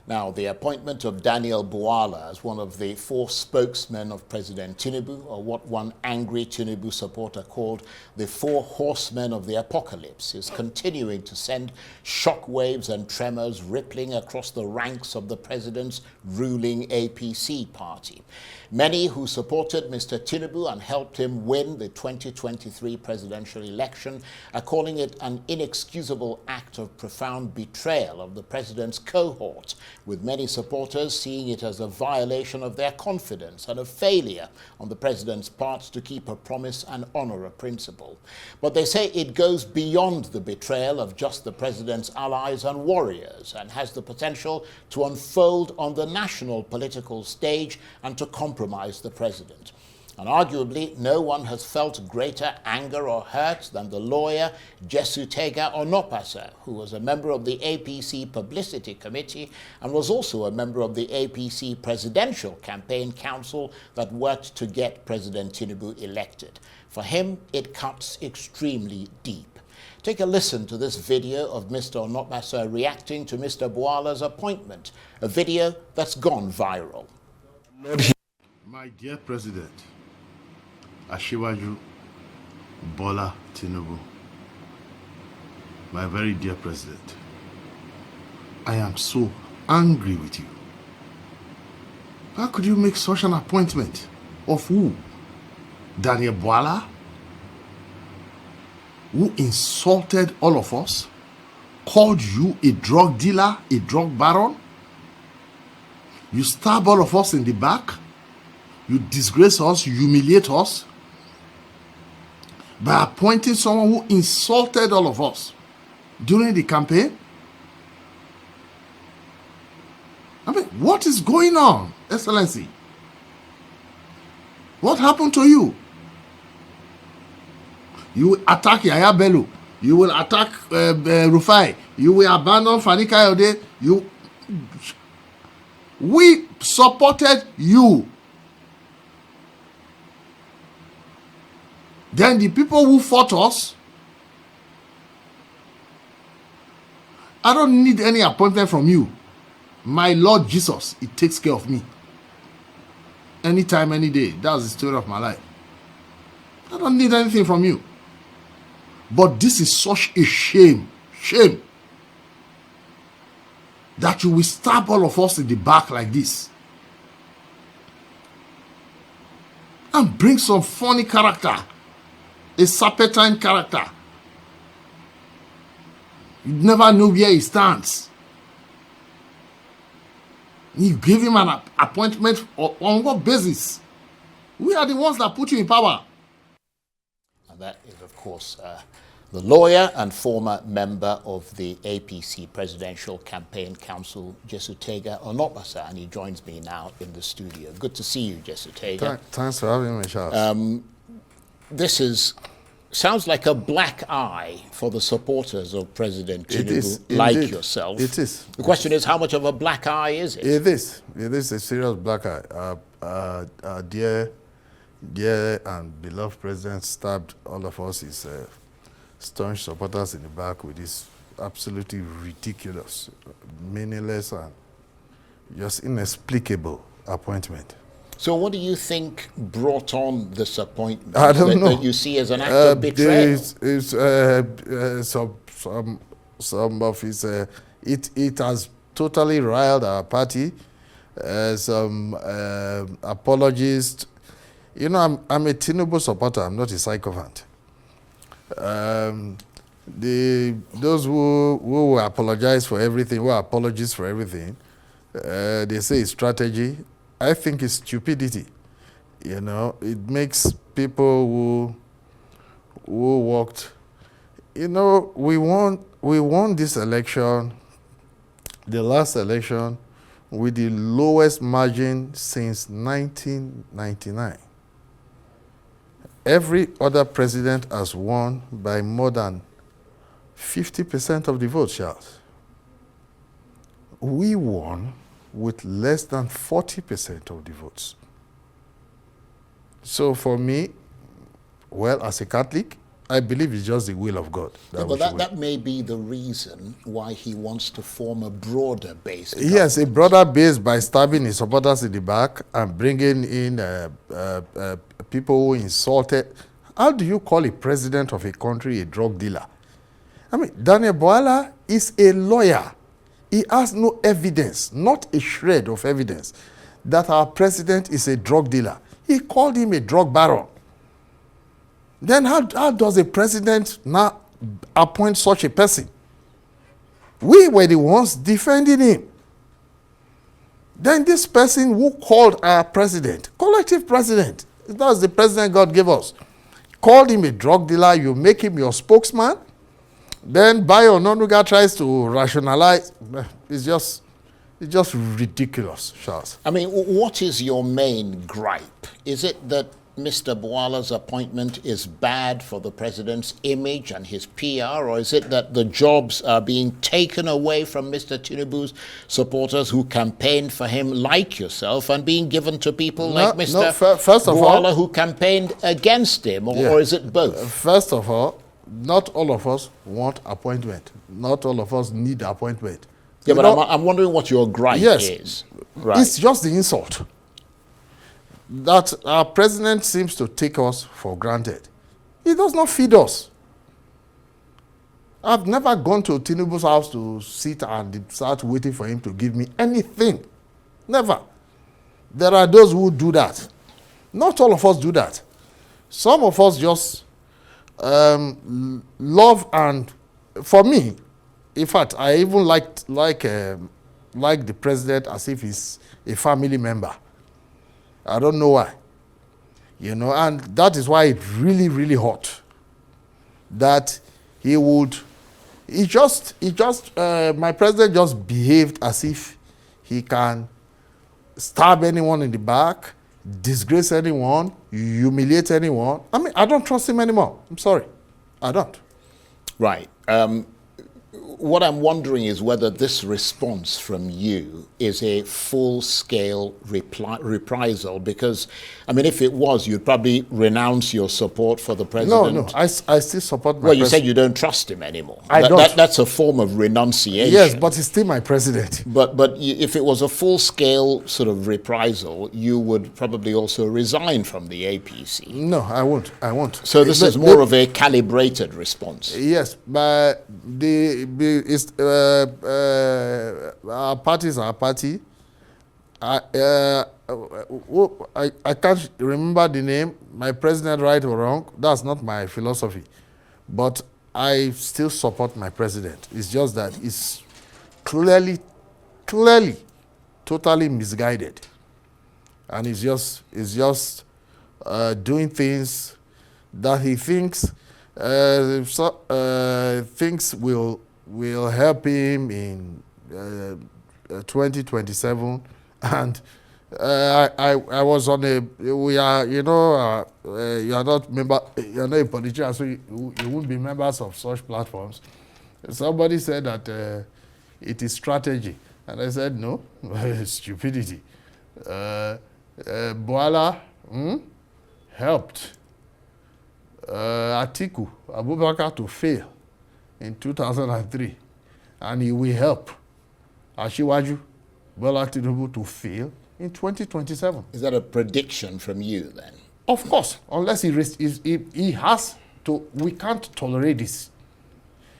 Now, the appointment of Daniel Bwala as one of the 4 spokesmen of President Tinubu, or what one angry Tinubu supporter called the 4 horsemen of the apocalypse, is continuing to send shockwaves and tremors rippling across the ranks of the president's ruling APC party. Many who supported Mr. Tinubu and helped him win the 2023 presidential election are calling it an inexcusable act of profound betrayal of the president's cohort, with many supporters seeing it as a violation of their confidence and a failure on the president's part to keep a promise and honor a principle. But they say it goes beyond the betrayal of just the president's allies and warriors and has the potential to unfold on the national political stage and to compromise the president. And arguably, no one has felt greater anger or hurt than the lawyer Jesutega Onokpasa, who was a member of the APC Publicity Committee and was also a member of the APC Presidential Campaign Council that worked to get President Tinubu elected. For him, it cuts extremely deep. Take a listen to this video of Mr. Onokpasa reacting to Mr. Bwala's appointment, a video that's gone viral. My dear President, Asiwaju Bala Tinubu, my very dear President, I am so angry with you. How could you make such an appointment? Of who? Daniel Bwala, who insulted all of us, called you a drug dealer, a drug baron. You stab all of us in the back. You disgrace us, you humiliate us by appointing someone who insulted all of us during the campaign. I mean, what is going on, Excellency? What happened to you? You will attack Yaya Bello. You will attack Rufai. You will abandon Fani Kayode. We supported you. Then the people who fought us, I don't need any appointment from you. My Lord Jesus, it takes care of me. Anytime, any day. That's the story of my life. I don't need anything from you. But this is such a shame. Shame. That you will stab all of us in the back like this. And bring some funny character. A serpentine character. You never know where he stands. You give him an appointment on what basis? We are the ones that put you in power. And that is, of course, the lawyer and former member of the APC Presidential Campaign Council, Jesutega Onokpasa, and he joins me now in the studio. Good to see you, Jesutega. Thanks for having me, Charles. This sounds like a black eye for the supporters of President Tinubu, like yourself. It is. The question is, how much of a black eye is it? It is. It is a serious black eye. Dear and beloved President stabbed all of us, his staunch supporters in the back, with this absolutely ridiculous, meaningless, and just inexplicable appointment. So what do you think brought on this appointment? I don't know. That you see as an act of betrayal? Some of his, it has totally riled our party. Some apologists. You know, I'm a Tinubu supporter. I'm not a sycophant. Those who apologize for everything, who are apologists for everything, they say it's strategy. I think it's stupidity. You know, it makes people who worked. You know, we won this election, the last election, with the lowest margin since 1999. Every other president has won by more than 50% of the votes, Charles. We won with less than 40% of the votes. So for me, well, as a Catholic, I believe it's just the will of God. But that may be the reason why he wants to form a broader base. Yes, a broader base by stabbing his supporters in the back and bringing in people who insulted. How do you call a president of a country a drug dealer? I mean, Daniel Bwala is a lawyer. He has no evidence, not a shred of evidence, that our president is a drug dealer. He called him a drug baron. Then how does a president now appoint such a person? We were the ones defending him. Then this person who called our president, collective president, that's the president God gave us, called him a drug dealer, you make him your spokesman. Then Bayo Ononuga tries to rationalize. It's just ridiculous, Charles. I mean, what is your main gripe? Is it that Mr. Bwala's appointment is bad for the president's image and his PR, or is it that the jobs are being taken away from Mr. Tinubu's supporters who campaigned for him, like yourself, and being given to people like Mr. Bwala, who campaigned against him, or is it both? First of all, not all of us want appointment. Not all of us need appointment. Yeah, but I'm wondering what your gripe is. Right. It's just the insult that our president seems to take us for granted. He does not feed us. I've never gone to Tinubu's house to sit and start waiting for him to give me anything. Never. There are those who do that. Not all of us do that. Some of us just love, and for me, in fact, I even like the president as if he's a family member. I don't know why, and that is why it's really, really hot. That my president just behaved as if he can stab anyone in the back, disgrace anyone, humiliate anyone. I mean, I don't trust him anymore. I'm sorry. I don't. Right. What I'm wondering is whether this response from you is a full-scale reprisal, because, I mean, if it was, you'd probably renounce your support for the president. No, I still support my president. Well, you said you don't trust him anymore. I don't. That's a form of renunciation. Yes, but he's still my president. But if it was a full-scale sort of reprisal, you would probably also resign from the APC. No, I won't. So this is more of a calibrated response. Yes, but our party is our party. I can't remember the name. My president, right or wrong, that's not my philosophy. But I still support my president. It's just that it's clearly, totally misguided. And it's just doing things that he thinks things will help him in 2027. And I was on you are not a politician, so you won't be members of such platforms. Somebody said that it is strategy, and I said no, stupidity. Bwala helped Atiku Abubakar to fail in 2003, and he will help Asiwaju Bola Tinubu to fail in 2027. Is that a prediction from you then? Of course, unless he has to. We can't tolerate this.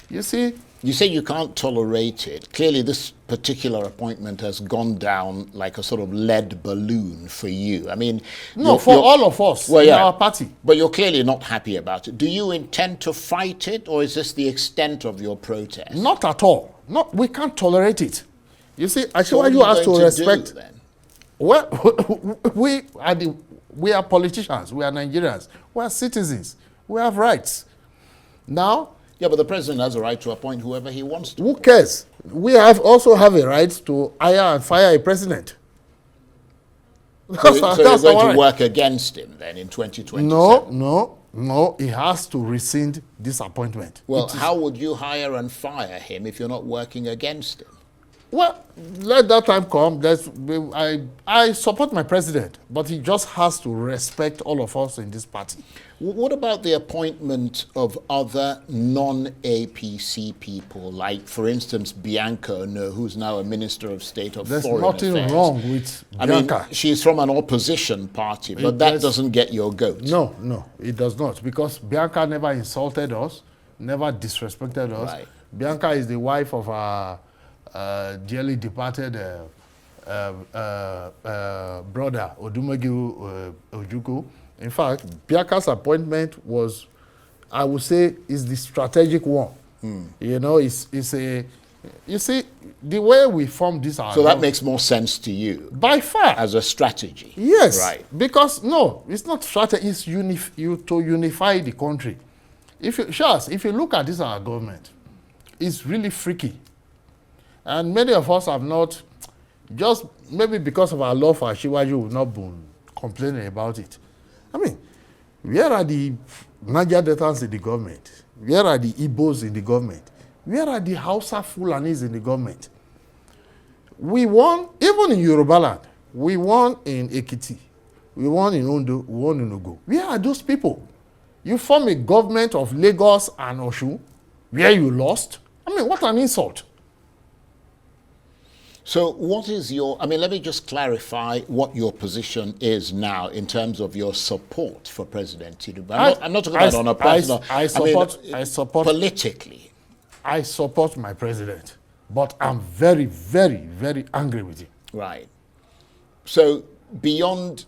You see? You say you can't tolerate it. Clearly this particular appointment has gone down like a sort of lead balloon for you. I mean... No, for all of us in our party. But you're clearly not happy about it. Do you intend to fight it, or is this the extent of your protest? Not at all. No, we can't tolerate it. You see, Asiwaju has to respect... then? Well, we are politicians. We are Nigerians. We are citizens. We have rights. Now... Yeah, but the president has a right to appoint whoever he wants to. Who cares? We also have a right to hire and fire a president. So you're going to work against him then in 2027? No. He has to rescind this appointment. Well, how would you hire and fire him if you're not working against him? Well, let that time come. I support my president, but he just has to respect all of us in this party. What about the appointment of other non-APC people, like, for instance, Bianca Ono, who's now a Minister of State of Foreign Affairs? There's nothing wrong with Bianca. I mean, she's from an opposition party, but that doesn't get your goat. No, it does not, because Bianca never insulted us, never disrespected us. Right. Bianca is the wife of our dearly departed brother, Odumegu Ojukwu. In fact, Bianca's appointment was, I would say, is the strategic one. You know, it's a, you see, the way we form this. So that makes more sense to you? By far. As a strategy? Yes. Right. Because, no, it's not strategy, it's to unify the country. If you look at this, our government, it's really freaky. And many of us have not, just maybe because of our love for Ashiwaju, we've not been complaining about it. I mean, where are the Niger Deltans in the government? Where are the Igbos in the government? Where are the Hausa Fulanis in the government? We won, even in Yoruba land, we won in Ekiti, we won in Ondo, we won in Ogo. Where are those people? You form a government of Lagos and Osun, where you lost? I mean, what an insult. So what is your, I mean, let me just clarify what your position is now in terms of your support for President Tinubu. I'm not talking about on a personal, I support politically. I support my president, but I'm very, very, very angry with him. Right. So beyond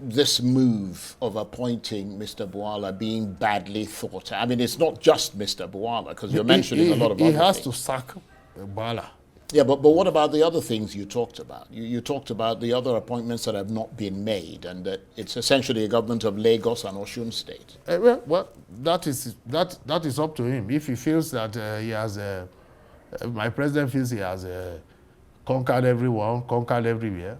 this move of appointing Mr. Bwala being badly thought, I mean, it's not just Mr. Bwala, because you're mentioning a lot of other things. He has to sack Bala. Yeah, but what about the other things you talked about? You talked about the other appointments that have not been made, and that it's essentially a government of Lagos and Osun State. Well, that is up to him. If he feels that he has, my president feels he has conquered everyone, conquered everywhere,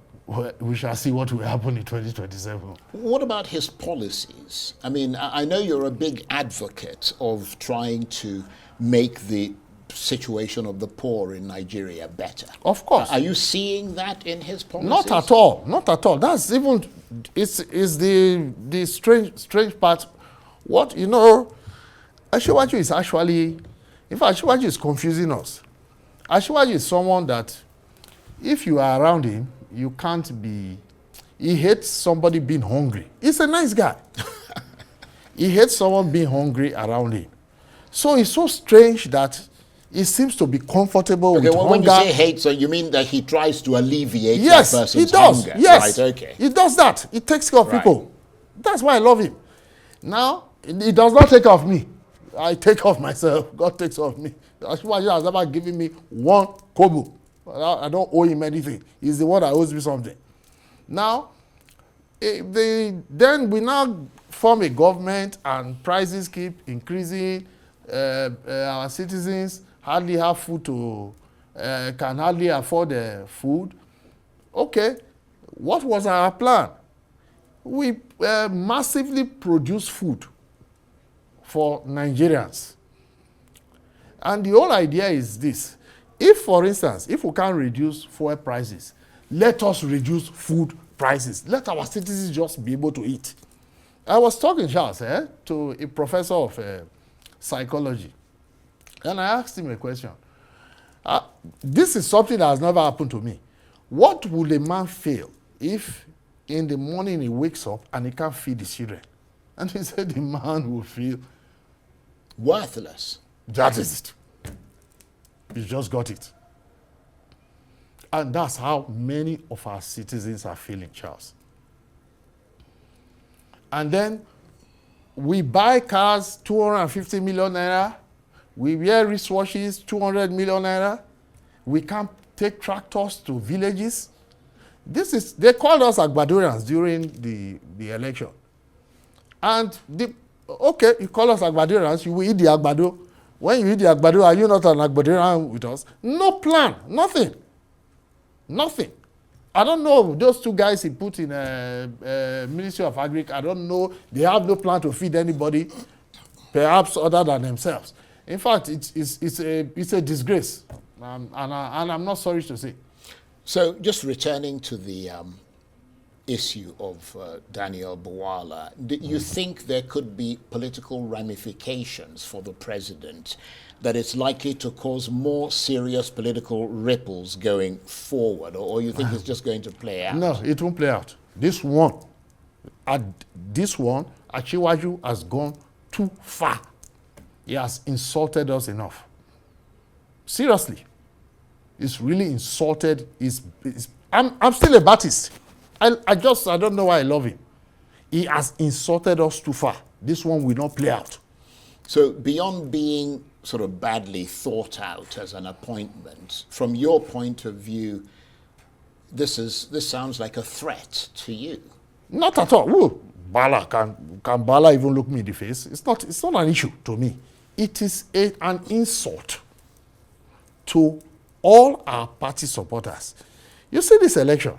we shall see what will happen in 2027. What about his policies? I mean, I know you're a big advocate of trying to make the situation of the poor in Nigeria better. Of course. Are you seeing that in his policies? Not at all. Not at all. That's even, it's the strange part. What, you know, Ashiwaju is actually, in fact, Ashiwaju is confusing us. Ashiwaju is someone that, if you are around him, you can't be, he hates somebody being hungry. He's a nice guy. He hates someone being hungry around him. So it's so strange that he seems to be comfortable with hunger. When you say hate, so you mean that he tries to alleviate yes, that person's he does. hunger? Yes, right, okay. He does that. He takes care of people. That's why I love him. Now, he does not take care of me. I take care of myself. God takes care of me. Ashiwaju has never given me one kobo. I don't owe him anything. He's the one that owes me something. Now, then we now form a government and prices keep increasing. Our citizens hardly have food to, can hardly afford food. Okay, what was our plan? We massively produce food for Nigerians. And the whole idea is this. If, for instance, if we can't reduce fuel prices, let us reduce food prices. Let our citizens just be able to eat. I was talking, Charles, to a professor of psychology. And I asked him a question. This is something that has never happened to me. What would a man feel if in the morning he wakes up and he can't feed his children? And he said the man will feel worthless. That is it. He just got it. And that's how many of our citizens are feeling, Charles. And then we buy cars, 250 million naira. We wear wristwatches, 200 million naira. We can't take tractors to villages. They called us Agbadorians during the election. And okay, you call us Agbadorians, you will eat the Agbado. When you eat the Agbado, are you not an Agbadorian with us? No plan, nothing. Nothing. I don't know, those two guys he put in Ministry of Agriculture, I don't know, they have no plan to feed anybody, perhaps other than themselves. In fact, it's a disgrace And I'm not sorry to say. So just returning to the issue of Daniel Bwala, do you think there could be political ramifications for the president, that it's likely to cause more serious political ripples going forward, or you think it's just going to play out? No, it won't play out. This one, Achiwaju has gone too far. He has insulted us enough. Seriously. He's really insulted. I'm still a Baptist. I don't know why I love him. He has insulted us too far. This one will not play out. So beyond being sort of badly thought out as an appointment, from your point of view, this sounds like a threat to you. Not at all. Ooh, Bala, can Bala even look me in the face? It's not an issue to me. It is an insult to all our party supporters. You see this election,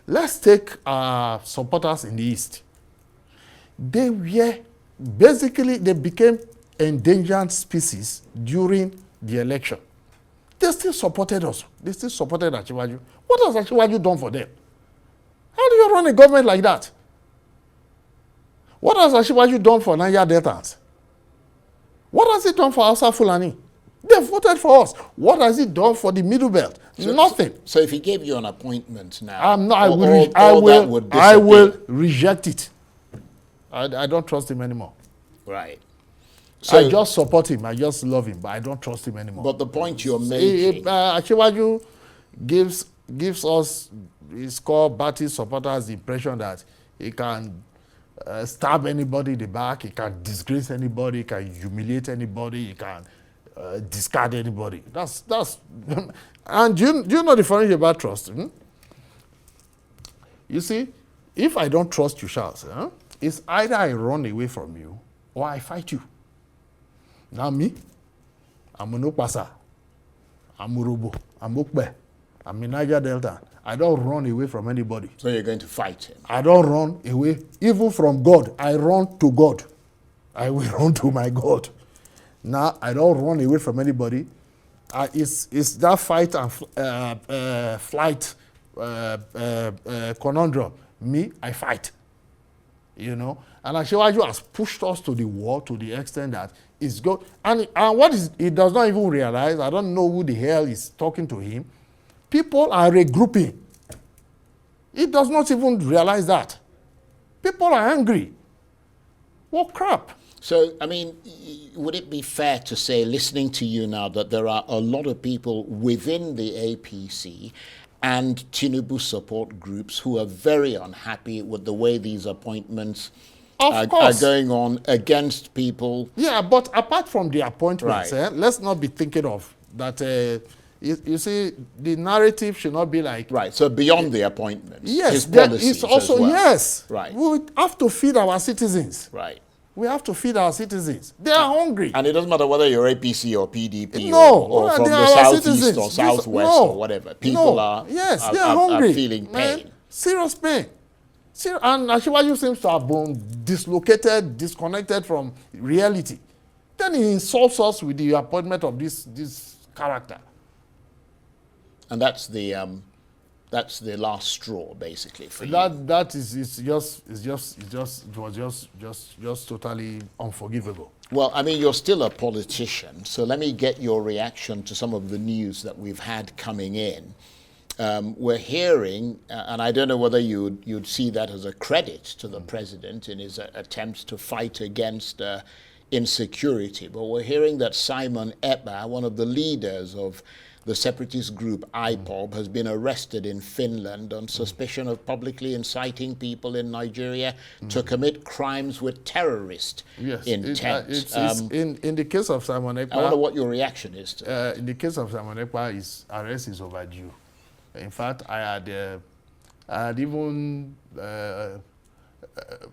let's take our supporters in the East. They became endangered species during the election. They still supported us. They still supported Achiwaju. What has Achiwaju done for them? How do you run a government like that? What has Achiwaju done for Niger Deltans? What has it done for Hausa Fulani? They voted for us. What has it done for the Middle Belt? Nothing. So if he gave you an appointment now, I will reject it. I don't trust him anymore. Right. So, I just support him. I just love him, but I don't trust him anymore. But the point you're making, Achiwaju gives us, his core Baptist supporters, the impression that he can stab anybody in the back, he can disgrace anybody, he can humiliate anybody, he can discard anybody. That's and do you know the funny thing about trust? You see, if I don't trust you, Charles, it's either I run away from you or I fight you. Now me, I'm Onokpasa, I'm Urobo, I'm Okpe, I'm in Niger Delta. I don't run away from anybody. So you're going to fight him? I don't run away, even from God. I run to God. I will run to my God. Now, I don't run away from anybody. It's that fight and flight conundrum. Me, I fight. You know? And Achiwaju has pushed us to the wall to the extent that it's good. And what he does not even realize, I don't know who the hell is talking to him. People are regrouping. He does not even realize that. People are angry. What crap? So, I mean, would it be fair to say, listening to you now, that there are a lot of people within the APC and Tinubu support groups who are very unhappy with the way these appointments are going on against people? Yeah, but apart from the appointments, let's not be thinking of that. You see, the narrative should not be like... Right, so beyond the appointments, yes, his policies also, as well. Yes, right. We have to feed our citizens. Right. We have to feed our citizens. They are hungry. And it doesn't matter whether you're APC or PDP or from the southeast or southwest or whatever. People are hungry. Are feeling pain. Man, serious pain. And Achiwaju seems to have been dislocated, disconnected from reality. Then he insults us with the appointment of this character. And that's the last straw, basically, for you. That is just totally unforgivable. Well, I mean, you're still a politician, so let me get your reaction to some of the news that we've had coming in. We're hearing, and I don't know whether you'd see that as a credit to the president in his attempts to fight against insecurity, but we're hearing that Simon Ekpa, one of the leaders of the separatist group IPOB, has been arrested in Finland on suspicion of publicly inciting people in Nigeria to commit crimes with terrorist intent. In the case of Simon Ekpa, I wonder what your reaction is to that. In the case of Simon Ekpa, his arrest is overdue. In fact, I had even,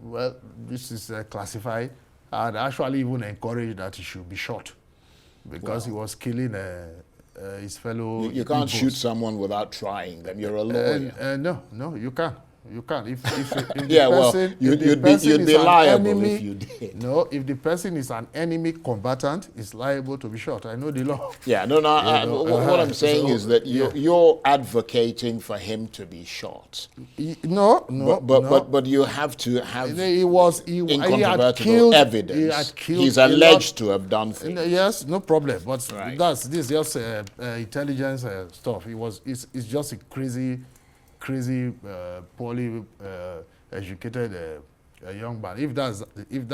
well, this is classified, I had actually even encouraged that he should be shot because he was killing his fellow. You can't shoot someone without trying them. You're a lawyer. No, you can't. You can't. If the Yeah, well, person, you'd if the be person is an liable enemy, if you did. No, if the person is an enemy combatant, is liable to be shot. I know the law. Yeah, no, what I'm saying is that you're advocating for him to be shot. No. But you have to have incontrovertible evidence. He had killed He's alleged to have done things. Yes, no problem. But Right. this is just intelligence stuff. It's just a crazy, poorly educated young man. If that's in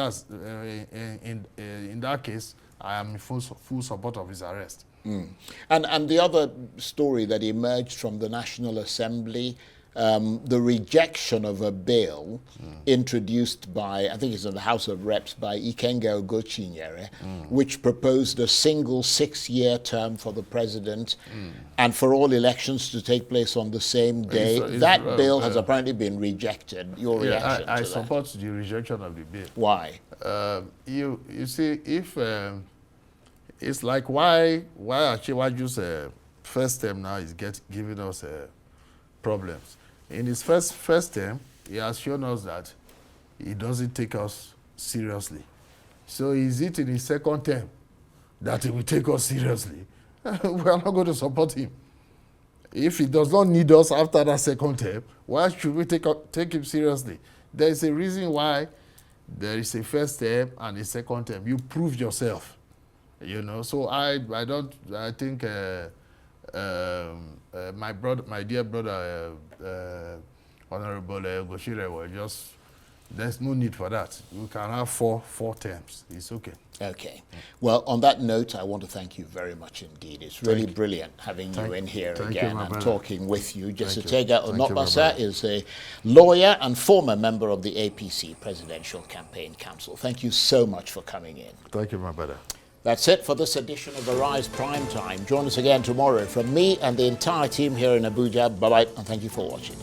that case, I am in full support of his arrest. And the other story that emerged from the National Assembly, the rejection of a bill introduced by, I think it's in the House of Reps, by Ikenga Ogochinyere, which proposed a single 6-year term for the president and for all elections to take place on the same day. That bill has apparently been rejected. Your reaction to that? I support the rejection of the bill. Why? You see, if it's like why Achiwaju's first term now is giving us problems. In his first term, he has shown us that he doesn't take us seriously. So is it in his second term that he will take us seriously? We are not going to support him. If he does not need us after that second term, why should we take him seriously? There is a reason why there is a first term and a second term. You proved yourself, you know. So I think my dear brother, Honorable Goshire, there's no need for that. We can have four terms. It's okay. Okay. Well, on that note, I want to thank you very much indeed. It's really brilliant having you in here again and talking with you. Jesutega Onokpasa is a lawyer and former member of the APC Presidential Campaign Council. Thank you so much for coming in. Thank you, my brother. That's it for this edition of Arise Prime Time. Join us again tomorrow. From me and the entire team here in Abuja, bye-bye, and thank you for watching.